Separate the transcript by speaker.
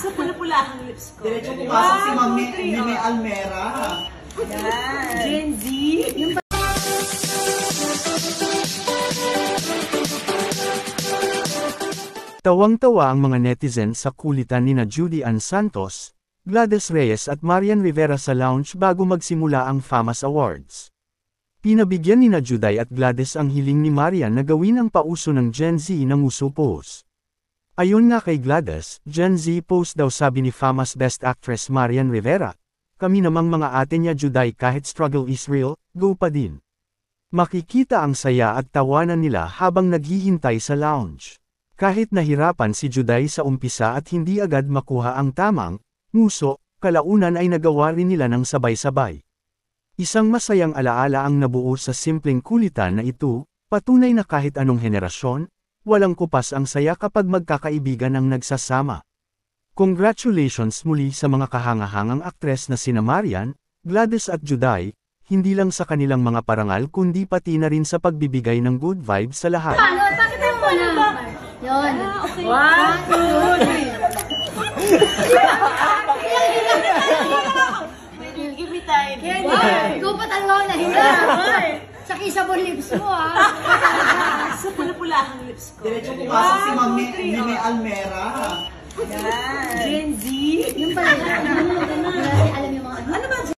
Speaker 1: Sa pula-pula ang lips ko.
Speaker 2: Diretso pumasok si Mami Almera.
Speaker 1: Yan. Gen Z.
Speaker 3: Tawang-tawa ang mga netizens sa kulitan nina Judy Ann Santos, Gladys Reyes at Marian Rivera sa lounge bago magsimula ang FAMAS Awards. Pinabigyan nina Juday at Gladys ang hiling ni Marian na gawin ang pauso ng Gen Z na nguso pose. Ayon nga kay Gladys, Gen Z pose daw sabi ni FAMAS Best Actress Marian Rivera, kami namang mga ate niya Juday kahit struggle is real, go pa din. Makikita ang saya at tawanan nila habang naghihintay sa lounge. Kahit nahirapan si Juday sa umpisa at hindi agad makuha ang tamang nguso, kalaunan ay nagawa rin nila ng sabay-sabay. Isang masayang alaala ang nabuo sa simpleng kulitan na ito, patunay na kahit anong henerasyon, walang kupas ang saya kapag magkakaibigan ang nagsasama. Congratulations muli sa mga kahangahangang aktres na sina Marian, Gladys at Juday, hindi lang sa kanilang mga parangal kundi pati na rin sa pagbibigay ng good vibes sa lahat.
Speaker 4: Bakit ang muna? Yun.
Speaker 1: Okay. 1, 2, 3. Give me time.
Speaker 4: Go pa talaga na hila. Tsaka isabon lips mo
Speaker 1: Sa pula-pula ang lips ko.
Speaker 2: Diretso pumasok si Mami Almera.
Speaker 1: Yan. Gen Z.
Speaker 4: Yung pala. Alam yung mga ano ba?